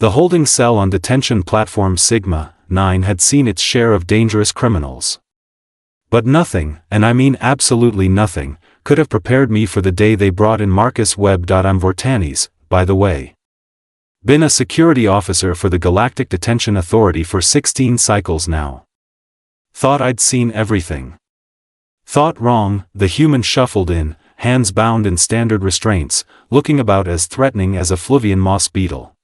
The holding cell on detention platform Sigma-9 had seen its share of dangerous criminals. But nothing, and I mean absolutely nothing, could have prepared me for the day they brought in Marcus Webb. I'm Vortanes, by the way. Been a security officer for the Galactic Detention Authority for 16 cycles now. Thought I'd seen everything. Thought wrong. The human shuffled in, hands bound in standard restraints, looking about as threatening as a Fluvian moss beetle.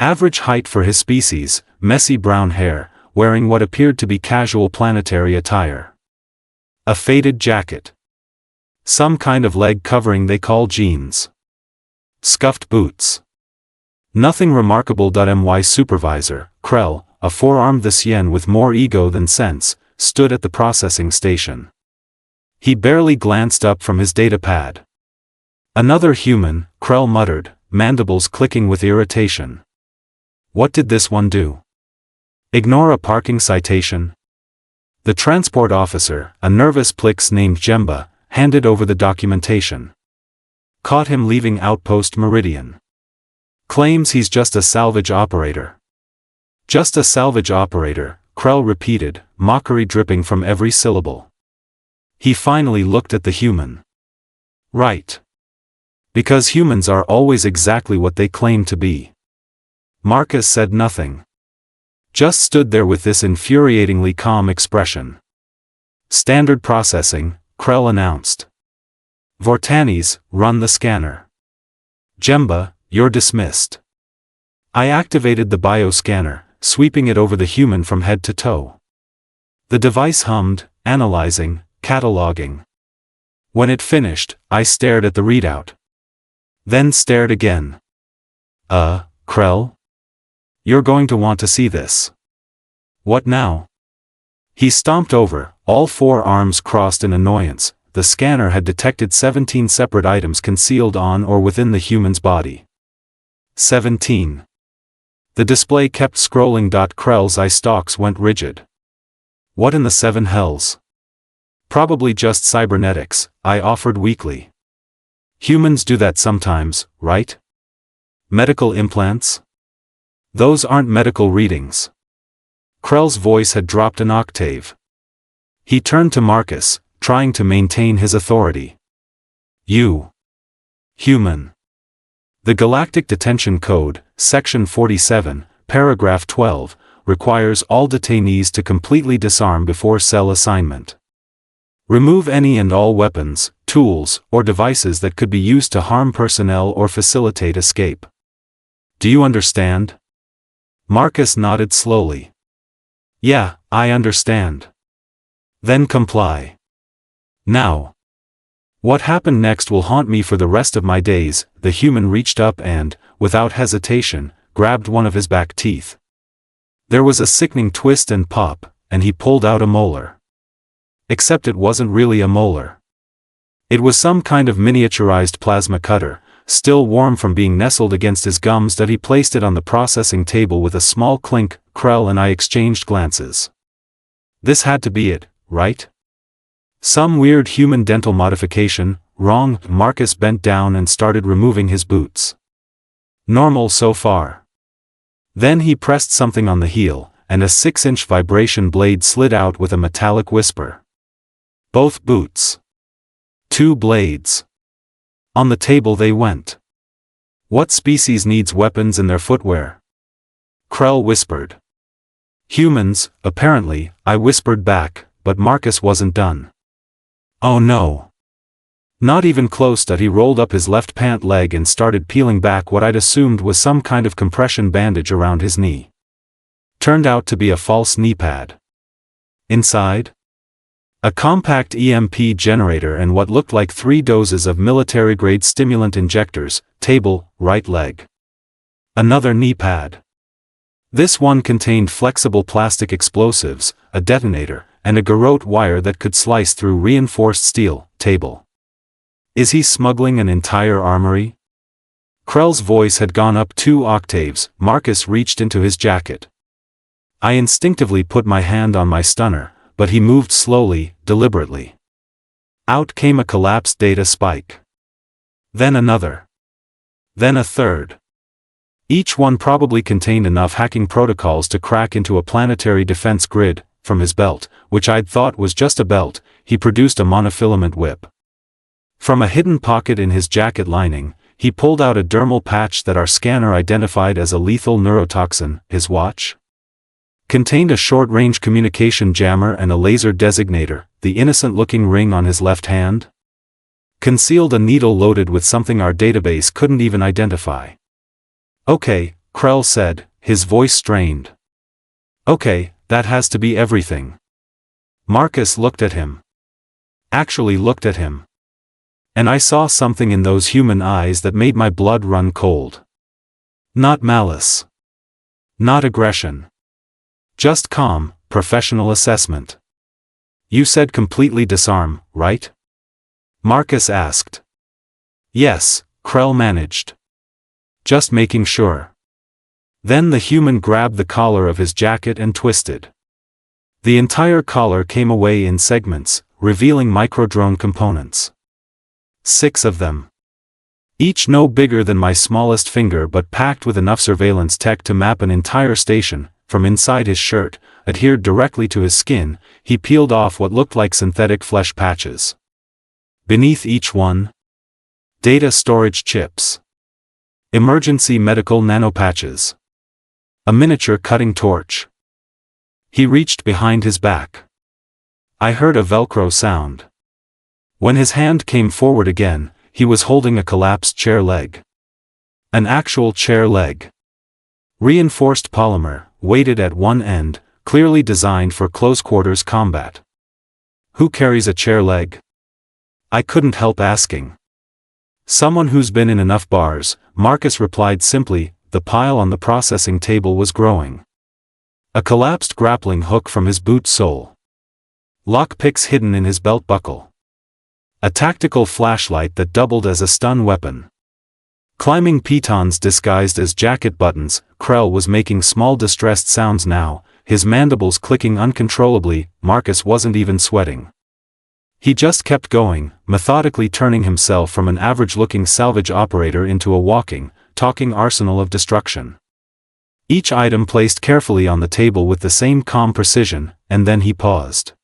Average height for his species, messy brown hair, wearing what appeared to be casual planetary attire. A faded jacket. Some kind of leg covering they call jeans. Scuffed boots. Nothing remarkable. My supervisor, Krell, a four-armed Thesian with more ego than sense, stood at the processing station. He barely glanced up from his datapad. Another human, Krell muttered, mandibles clicking with irritation. What did this one do? Ignore a parking citation? The transport officer, a nervous Plix named Jemba, handed over the documentation. Caught him leaving Outpost Meridian. Claims he's just a salvage operator. Just a salvage operator, Krell repeated, mockery dripping from every syllable. He finally looked at the human. Right. Because humans are always exactly what they claim to be. Marcus said nothing. Just stood there with this infuriatingly calm expression. Standard processing, Krell announced. Vortanes, run the scanner. Jemba, you're dismissed. I activated the bioscanner, sweeping it over the human from head to toe. The device hummed, analyzing, cataloging. When it finished, I stared at the readout. Then stared again. Krell? You're going to want to see this. What now? He stomped over, all four arms crossed in annoyance. The scanner had detected 17 separate items concealed on or within the human's body. 17. The display kept scrolling. Krell's eye stalks went rigid. What in the seven hells? Probably just cybernetics, I offered weakly. Humans do that sometimes, right? Medical implants? Those aren't medical readings. Krell's voice had dropped an octave. He turned to Marcus, trying to maintain his authority. You. Human. The Galactic Detention Code, Section 47, Paragraph 12, requires all detainees to completely disarm before cell assignment. Remove any and all weapons, tools, or devices that could be used to harm personnel or facilitate escape. Do you understand? Marcus nodded slowly. Yeah, I understand. Then comply. Now. What happened next will haunt me for the rest of my days. The human reached up and, without hesitation, grabbed one of his back teeth. There was a sickening twist and pop, and he pulled out a molar. Except it wasn't really a molar. It was some kind of miniaturized plasma cutter, still warm from being nestled against his gums. He placed it on the processing table with a small clink. Krell and I exchanged glances. This had to be it, right? Some weird human dental modification, wrong. Marcus bent down and started removing his boots. Normal so far. Then he pressed something on the heel, and a 6-inch vibration blade slid out with a metallic whisper. Both boots. 2 blades. On the table they went. What species needs weapons in their footwear? Krell whispered. Humans, apparently, I whispered back, but Marcus wasn't done. Oh no. Not even close. He rolled up his left pant leg and started peeling back what I'd assumed was some kind of compression bandage around his knee. Turned out to be a false knee pad. Inside? A compact EMP generator and what looked like 3 doses of military-grade stimulant injectors. Table, right leg. Another knee pad. This one contained flexible plastic explosives, a detonator, and a garrote wire that could slice through reinforced steel. Table. Is he smuggling an entire armory? Krell's voice had gone up 2 octaves. Marcus reached into his jacket. I instinctively put my hand on my stunner, but he moved slowly, deliberately. Out came a collapsed data spike. Then another. Then a third. Each one probably contained enough hacking protocols to crack into a planetary defense grid. From his belt, which I'd thought was just a belt, he produced a monofilament whip. From a hidden pocket in his jacket lining, he pulled out a dermal patch that our scanner identified as a lethal neurotoxin. His watch contained a short-range communication jammer and a laser designator. The innocent-looking ring on his left hand concealed a needle loaded with something our database couldn't even identify. "Okay," Krell said, his voice strained. "Okay, that has to be everything." Marcus looked at him. Actually looked at him. And I saw something in those human eyes that made my blood run cold. Not malice. Not aggression. Just calm, professional assessment. "You said completely disarm, right?" Marcus asked. "Yes," Krell managed. "Just making sure." Then the human grabbed the collar of his jacket and twisted. The entire collar came away in segments, revealing microdrone components. 6 of them. Each no bigger than my smallest finger but packed with enough surveillance tech to map an entire station. From inside his shirt, adhered directly to his skin, he peeled off what looked like synthetic flesh patches. Beneath each one, data storage chips. Emergency medical nanopatches. A miniature cutting torch. He reached behind his back. I heard a Velcro sound. When his hand came forward again, he was holding a collapsed chair leg. An actual chair leg. Reinforced polymer, weighted at one end, clearly designed for close-quarters combat. Who carries a chair leg? I couldn't help asking. Someone who's been in enough bars, Marcus replied simply. The pile on the processing table was growing. A collapsed grappling hook from his boot sole. Lockpicks hidden in his belt buckle. A tactical flashlight that doubled as a stun weapon. Climbing pitons disguised as jacket buttons. Krell was making small distressed sounds now, his mandibles clicking uncontrollably. Marcus wasn't even sweating. He just kept going, methodically turning himself from an average-looking salvage operator into a walking, talking arsenal of destruction. Each item placed carefully on the table with the same calm precision, and then he paused.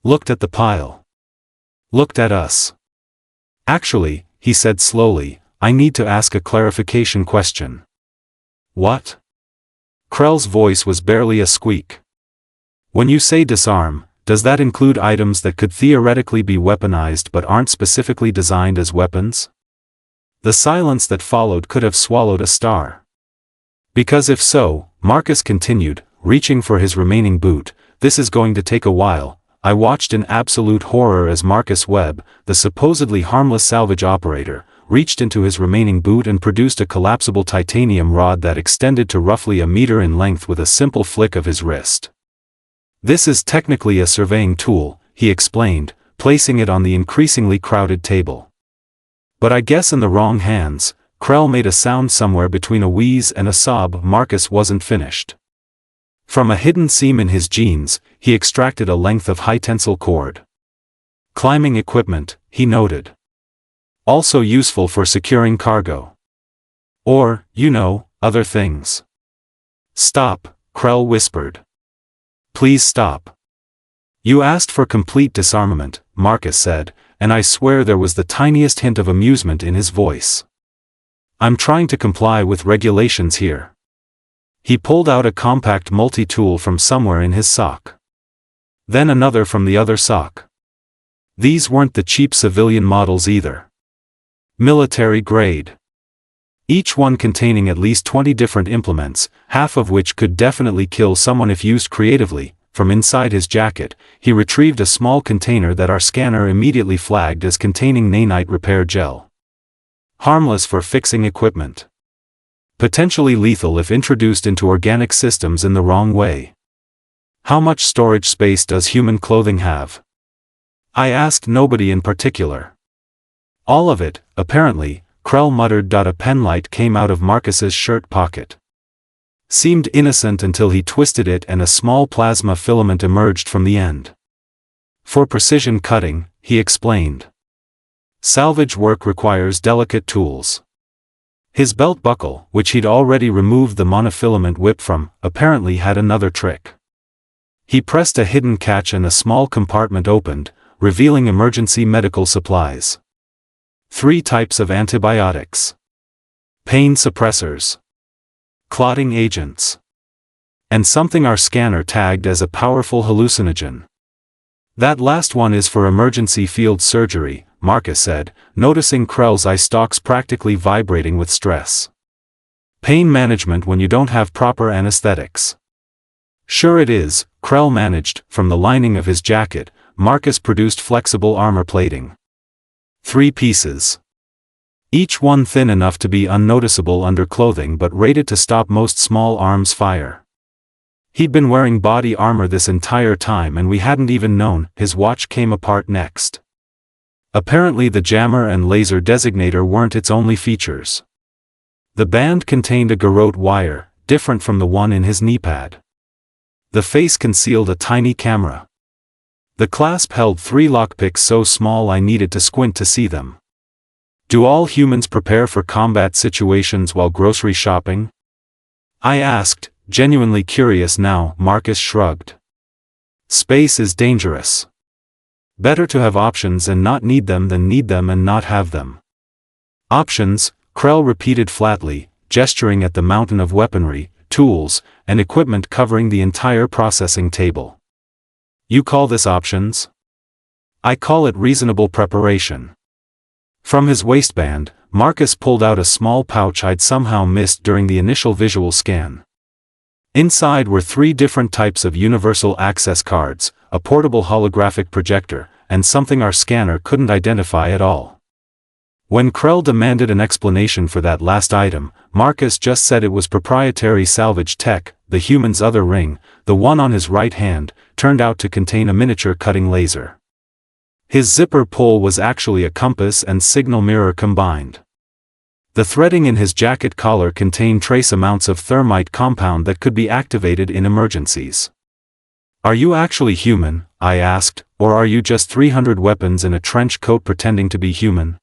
Looked at the pile. Looked at us. "Actually," he said slowly, "I need to ask a clarification question." "What?" Krell's voice was barely a squeak. "When you say disarm, does that include items that could theoretically be weaponized but aren't specifically designed as weapons?" The silence that followed could have swallowed a star. "Because if so," Marcus continued, reaching for his remaining boot, "this is going to take a while." I watched in absolute horror as Marcus Webb, the supposedly harmless salvage operator, reached into his remaining boot and produced a collapsible titanium rod that extended to roughly a meter in length with a simple flick of his wrist. "This is technically a surveying tool," he explained, placing it on the increasingly crowded table. "But I guess in the wrong hands." Krell made a sound somewhere between a wheeze and a sob. Marcus wasn't finished. From a hidden seam in his jeans, he extracted a length of high-tensile cord. "Climbing equipment," he noted. "Also useful for securing cargo. Or, other things." "Stop," Krell whispered. "Please stop." "You asked for complete disarmament," Marcus said, and I swear there was the tiniest hint of amusement in his voice. "I'm trying to comply with regulations here." He pulled out a compact multi-tool from somewhere in his sock. Then another from the other sock. These weren't the cheap civilian models either. Military grade. Each one containing at least 20 different implements, half of which could definitely kill someone if used creatively. From inside his jacket, he retrieved a small container that our scanner immediately flagged as containing nanite repair gel. Harmless for fixing equipment. Potentially lethal if introduced into organic systems in the wrong way. How much storage space does human clothing have? I asked nobody in particular. All of it, apparently, Krell muttered. A penlight came out of Marcus's shirt pocket. Seemed innocent until he twisted it and a small plasma filament emerged from the end. For precision cutting, he explained. Salvage work requires delicate tools. His belt buckle, which he'd already removed the monofilament whip from, apparently had another trick. He pressed a hidden catch and a small compartment opened, revealing emergency medical supplies. 3 types of antibiotics. Pain suppressors. Clotting agents. And something our scanner tagged as a powerful hallucinogen. That last one is for emergency field surgery, Marcus said, noticing Krell's eye stalks practically vibrating with stress. Pain management when you don't have proper anesthetics. Sure it is, Krell managed. From the lining of his jacket, Marcus produced flexible armor plating. 3 pieces. Each one thin enough to be unnoticeable under clothing but rated to stop most small arms fire. He'd been wearing body armor this entire time and we hadn't even known. His watch came apart next. Apparently the jammer and laser designator weren't its only features. The band contained a garrote wire, different from the one in his kneepad. The face concealed a tiny camera. The clasp held 3 lockpicks so small I needed to squint to see them. Do all humans prepare for combat situations while grocery shopping? I asked, genuinely curious now. Marcus shrugged. Space is dangerous. Better to have options and not need them than need them and not have them. Options, Krell repeated flatly, gesturing at the mountain of weaponry, tools, and equipment covering the entire processing table. You call this options? I call it reasonable preparation. From his waistband, Marcus pulled out a small pouch I'd somehow missed during the initial visual scan. Inside were 3 different types of universal access cards, a portable holographic projector, and something our scanner couldn't identify at all. When Krell demanded an explanation for that last item, Marcus just said it was proprietary salvage tech. The human's other ring, the one on his right hand, turned out to contain a miniature cutting laser. His zipper pull was actually a compass and signal mirror combined. The threading in his jacket collar contained trace amounts of thermite compound that could be activated in emergencies. Are you actually human? I asked, or are you just 300 weapons in a trench coat pretending to be human?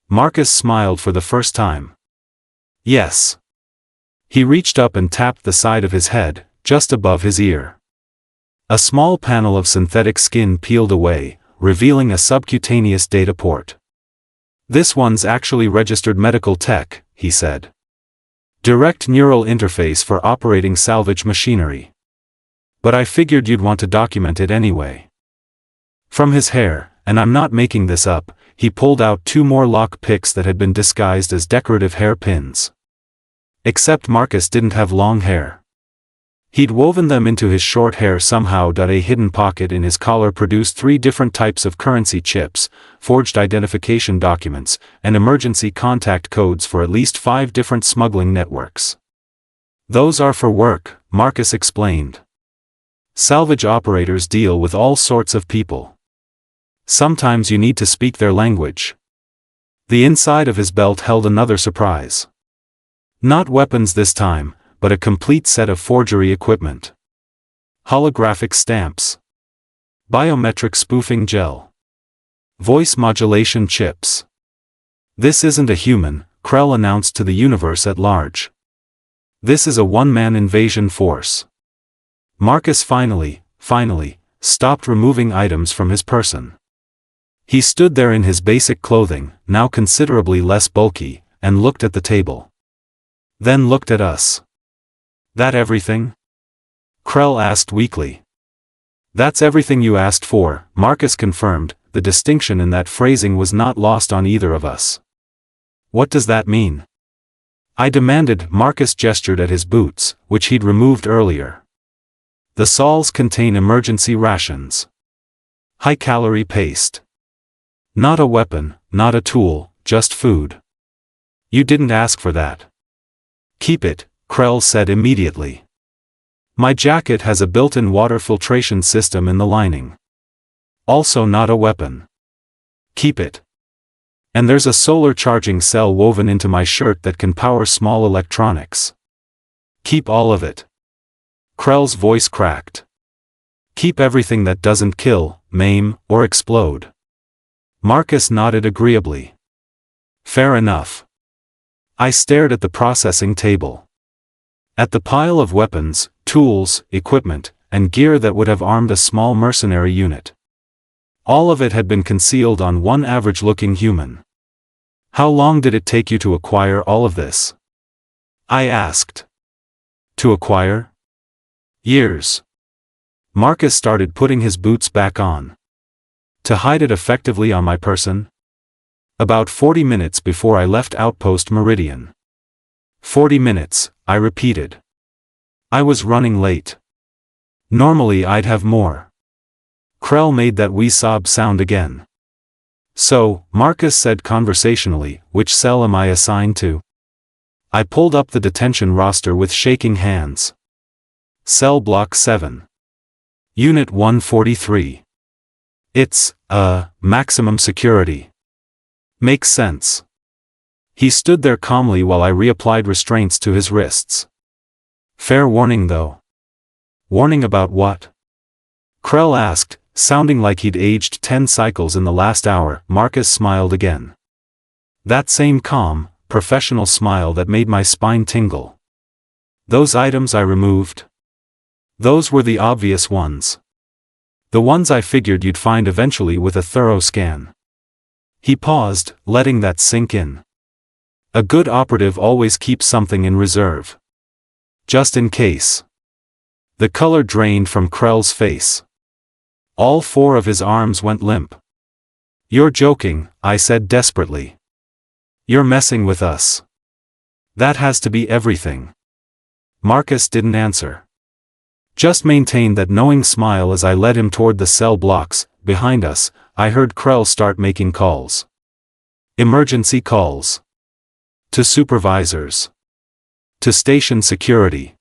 Marcus smiled for the first time. Yes. He reached up and tapped the side of his head, just above his ear. A small panel of synthetic skin peeled away, revealing a subcutaneous data port. This one's actually registered medical tech, he said. Direct neural interface for operating salvage machinery. But I figured you'd want to document it anyway. From his hair, and I'm not making this up, he pulled out 2 more lock picks that had been disguised as decorative hair pins. Except Marcus didn't have long hair. He'd woven them into his short hair somehow. A hidden pocket in his collar produced 3 different types of currency chips, forged identification documents, and emergency contact codes for at least 5 different smuggling networks. Those are for work, Marcus explained. Salvage operators deal with all sorts of people. Sometimes you need to speak their language. The inside of his belt held another surprise. Not weapons this time, but a complete set of forgery equipment. Holographic stamps. Biometric spoofing gel. Voice modulation chips. This isn't a human, Krell announced to the universe at large. This is a one-man invasion force. Marcus finally, stopped removing items from his person. He stood there in his basic clothing, now considerably less bulky, and looked at the table. Then looked at us. That everything? Krell asked weakly. That's everything you asked for, Marcus confirmed. The distinction in that phrasing was not lost on either of us. What does that mean? I demanded. Marcus gestured at his boots, which he'd removed earlier. The soles contain emergency rations. High-calorie paste. Not a weapon, not a tool, just food. You didn't ask for that. Keep it, Krell said immediately. My jacket has a built-in water filtration system in the lining. Also not a weapon. Keep it. And there's a solar charging cell woven into my shirt that can power small electronics. Keep all of it. Krell's voice cracked. Keep everything that doesn't kill, maim, or explode. Marcus nodded agreeably. Fair enough. I stared at the processing table. At the pile of weapons, tools, equipment, and gear that would have armed a small mercenary unit. All of it had been concealed on one average-looking human. How long did it take you to acquire all of this? I asked. To acquire? Years. Marcus started putting his boots back on. To hide it effectively on my person? About 40 minutes before I left Outpost Meridian. 40 minutes, I repeated. I was running late. Normally I'd have more. Krell made that wee sob sound again. So, Marcus said conversationally, which cell am I assigned to? I pulled up the detention roster with shaking hands. Cell Block 7. Unit 143. It's, maximum security. Makes sense. He stood there calmly while I reapplied restraints to his wrists. Fair warning though. Warning about what? Krell asked, sounding like he'd aged 10 cycles in the last hour. Marcus smiled again. That same calm, professional smile that made my spine tingle. Those items I removed? Those were the obvious ones. The ones I figured you'd find eventually with a thorough scan. He paused, letting that sink in. A good operative always keeps something in reserve. Just in case. The color drained from Krell's face. All 4 of his arms went limp. You're joking, I said desperately. You're messing with us. That has to be everything. Marcus didn't answer. Just maintained that knowing smile as I led him toward the cell blocks. Behind us, I heard Krell start making calls. Emergency calls. To supervisors. To station security.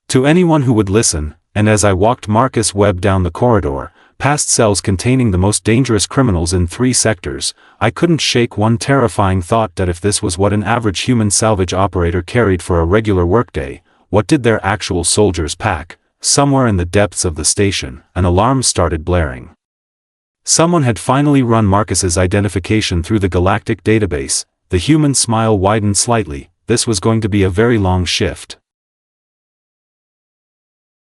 To anyone who would listen, and as I walked Marcus Webb down the corridor, past cells containing the most dangerous criminals in 3 sectors, I couldn't shake one terrifying thought that if this was what an average human salvage operator carried for a regular workday, what did their actual soldiers pack? Somewhere in the depths of the station, an alarm started blaring. Someone had finally run Marcus's identification through the galactic database. The human smile widened slightly. This was going to be a very long shift.